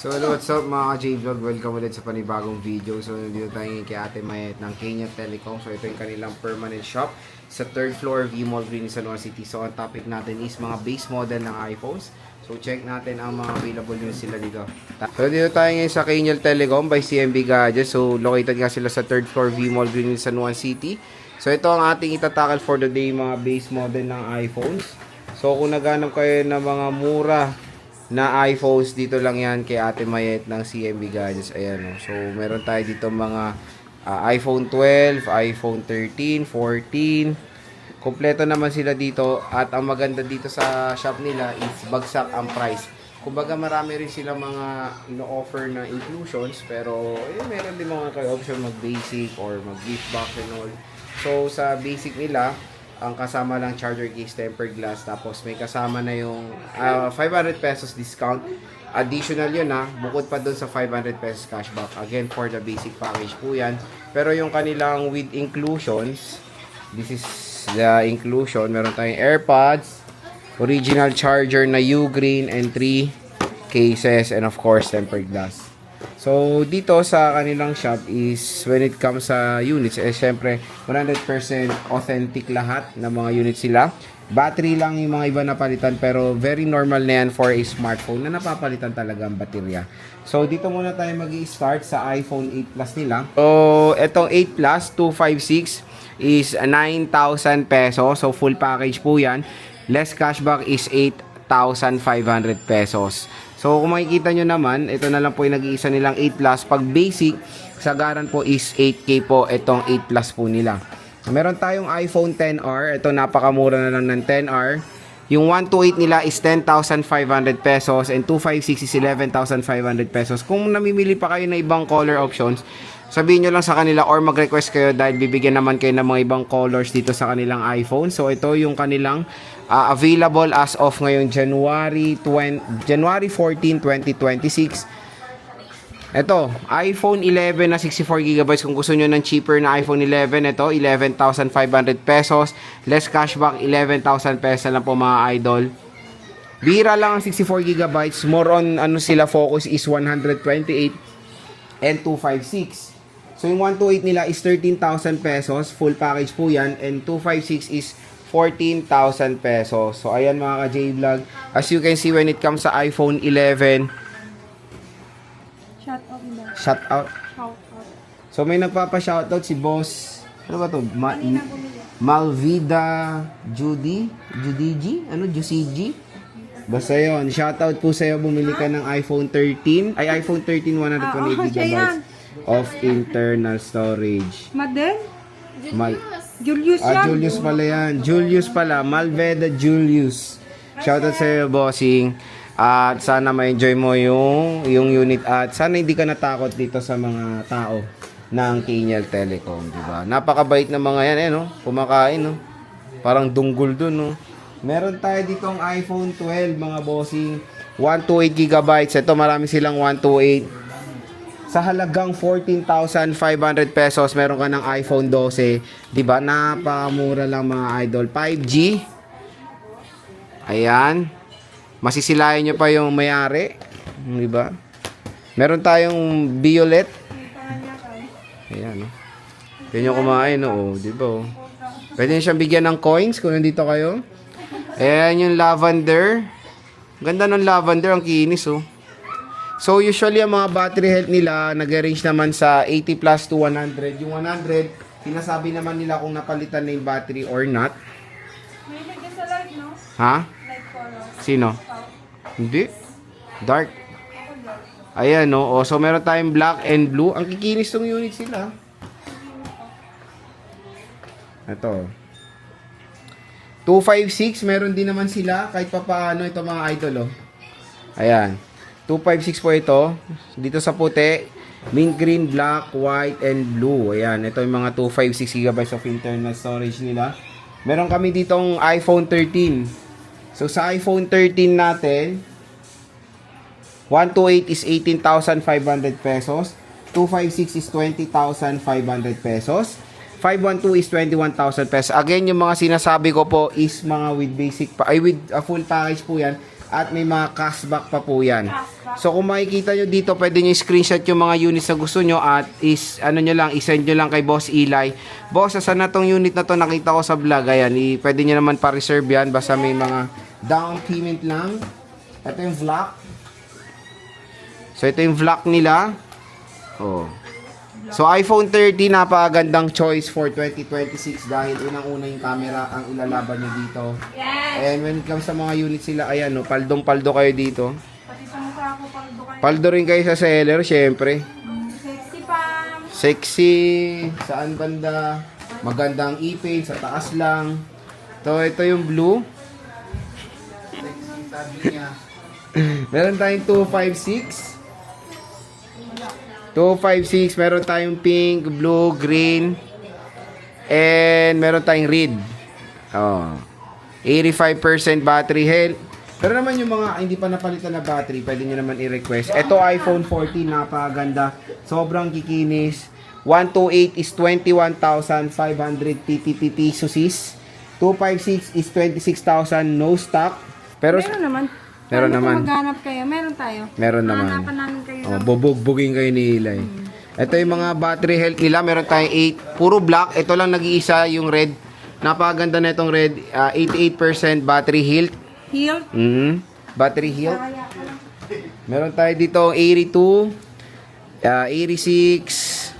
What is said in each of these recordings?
So hello, what's up mga ka-J-Vlog? Welcome ulit sa panibagong video. So nandito tayo ngayon kay Ate Mayet ng Kenya Telecom. So ito yung kanilang permanent shop sa 3rd floor V-Mall Green San Juan City. So ang topic natin is mga base model ng iPhones. So check natin ang mga available units sila dito. So dito tayo ngayon sa Kenya Telecom by CMB Gadgets. So located nga sila sa 3rd floor V-Mall Green San Juan City. So ito ang ating itatakal for the day, mga base model ng iPhones. So kung naghanap kayo ng mga mura na iPhones, dito lang yan kay Ate Mayet ng CMB Gadgets. Ayan, no? So meron tayo dito mga iPhone 12, iPhone 13, 14. Kompleto naman sila dito. At ang maganda dito sa shop nila is bagsak ang price. Kumbaga marami rin sila mga ino-offer na inclusions, pero meron din mga kayo option mag-basic or mag-gift box and all. So sa basic nila, ang kasama lang charger case, tempered glass, tapos may kasama na yung 500 pesos discount. Additional yun bukod pa dun sa 500 pesos cashback. Again, for the basic package po yan. Pero yung kanilang with inclusions, this is the inclusion. Meron tayong AirPods, original charger na U-Green, and 3 cases, and of course, tempered glass. So, dito sa kanilang shop is, when it comes sa units, syempre, 100% authentic lahat ng mga units sila. Battery lang yung mga iba napalitan, pero very normal na yan for a smartphone na napapalitan talaga ang baterya. So, dito muna tayo mag-i-start sa iPhone 8 Plus nila. So, etong 8 Plus 256 is 9,000 pesos. So, full package po yan. Less cashback is 8,500 pesos. So, kung makikita nyo naman, ito na lang po yung nag-iisa nilang 8 Plus. Pag basic, sagaran po is 8K po itong 8 Plus po nila. Meron tayong iPhone 10R. Ito, napakamura na lang ng 10R. Yung 128 nila is 10,500 pesos and 256 is 11,500 pesos. Kung namimili pa kayo na ibang color options, sabihin nyo lang sa kanila or mag-request kayo dahil bibigyan naman kayo ng mga ibang colors dito sa kanilang iPhone. So, ito yung kanilang available as of ngayong January 14, 2026. Ito, iPhone 11 na 64GB. Kung gusto nyo ng cheaper na iPhone 11, ito, 11,500 pesos. Less cashback, 11,000 pesos lang po mga idol. Bira lang ang 64GB. More on, sila focus is 128 and 256. So, yung 128 nila is 13,000 pesos. Full package po yan. And 256 is 14,000 pesos. So, ayan mga ka-J-Vlog. As you can see, when it comes sa iPhone 11, shout out. So, may nagpapa-shoutout si Boss. Ano ba to? Malvida Judy G? Juicy G? Basta yun. Shoutout po sa'yo. Bumili ka ng iPhone 13. Ay, iPhone 13 128GB of internal storage. Madel? Julius yan. Julius pala yan. Julius pala. Malveda Julius. Shoutout sa'yo, bossing. At sana ma-enjoy mo yung unit at sana hindi ka natakot dito sa mga tao ng Kenya Telecom, di ba? Napakabait na mga yan, kumakain, parang dunggol dun, Meron tayo ditong iPhone 12, mga bossing, 128GB. Ito, marami silang 128. Sa halagang 14,500 pesos, meron ka ng iPhone 12, di ba? Napakamura lang mga idol. 5G. Ayan. Masisilayan nyo pa yung may-ari. Di ba? Meron tayong violet. Ayan, Pwede nyo kumain, di ba, Pwede nyo siyang bigyan ng coins kung nandito kayo. Ayan yung lavender. Ganda ng lavender, ang kinis, So, usually, ang mga battery health nila, nag-range naman sa 80 plus to 100. Yung 100, sinasabi naman nila kung napalitan na yung battery or not. May lagyan sa light, no? Ha? Light color. Sino? Hindi. Dark. Ayan, so, meron tayong black and blue. Ang kikinis tong unit sila. Ito. 256, meron din naman sila. Kahit pa paano ito mga idol, Ayan. 256 po ito. Dito sa puti, mint green, black, white, and blue. Ayan. Ito yung mga 256GB of internal storage nila. Meron kami ditong iPhone 13. So, sa iPhone 13 natin, 128 is 18,500 pesos. 256 is 20,500 pesos. 512 is 21,000 pesos. Again, yung mga sinasabi ko po is mga with basic with a full package po yan. At may mga cashback pa po yan. So kung makikita nyo dito, pwede nyo screenshot yung mga units na gusto nyo at isend nyo lang kay Boss Eli. Boss, asan na tong unit na to? Nakita ko sa vlog. Ayan, pwede nyo naman pa-reserve yan. Basta may mga down payment lang. Ito yung vlog. So ito yung vlog nila. Oh. So iPhone 30, napakagandang choice for 2026 dahil unang-una yung camera ang ilalaban nyo dito. Yes! And when it comes sa mga units sila, ayan, no, paldong-paldo kayo dito. Pati sa mukha ko, paldo kayo. Paldo rin kayo sa seller, syempre. Sexy pam. Sexy, saan banda, magandang ipin, sa taas lang. Ito yung blue. Sexy, sabi niya. Meron tayong 256. 256, meron tayong pink, blue, green, and meron tayong red. Oh. 85% battery health. Pero naman yung mga hindi pa napalitan na battery, pwede nyo naman i-request. Ito iPhone 14, napakaganda. Sobrang kikinis. 128 is 21,500 PPP pesos is. 256 is 26,000 no stock. Pero Meron naman. Meron Paano naman. kung maghanap kayo? Meron tayo. Meron naman. Hanapan namin kayo. Oh, bubugbugin kayo ni Eli. Ito yung mga battery health nila. Meron tayong 8. Puro black. Ito lang nag-iisa yung red. Napakaganda na itong red. 88% battery health. Healed. Battery health. Kaya ka lang. Meron tayo dito 82. 86.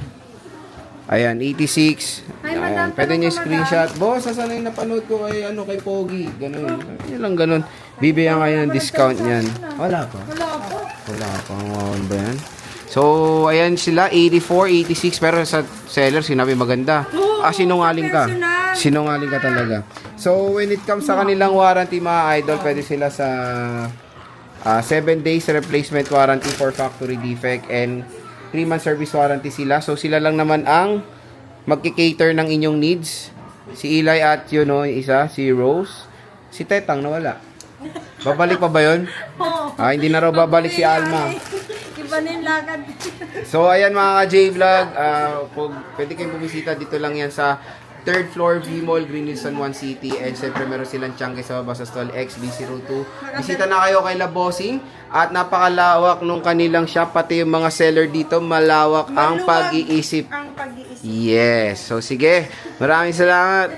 Ayan, 86. Ay, Ayan, madam, pwede tanong nyo ko, screenshot. Boss, saan na yung napanood ko kay, kay Pogi? Ganun. Yan lang ganun. Bibigyan kayo ng discount niyan. Wala pa. Wala po. Wala pa. Ano ba yan? So, ayan sila, 84, 86, pero sa seller, sinabi maganda. Sinungaling ka. personal. Sinungaling ka talaga. So, when it comes sa kanilang warranty, mga idol, pwede sila sa 7 days replacement warranty for factory defect and 3 month service warranty sila. So, sila lang naman ang magkikater ng inyong needs. Si Eli at yun, no, isa, si Rose. Si Tetang nawala. Babalik pa ba yun? Oo. Hindi na raw babalik si Alma. Iba na yung lakad. So, ayan mga ka-J-Vlog, pwede kayong bumisita dito lang yan sa 3rd floor V-Mall, Green Hills, San Juan City. And syempre meron silang tiyangke sa baba sa stall XB02. Bisita na kayo kay La Bossing at napakalawak nung kanilang shop. Pati yung mga seller dito, malawak ang Maluwag pag-iisip. ang pag-iisip. Yes. So, sige. Maraming salamat.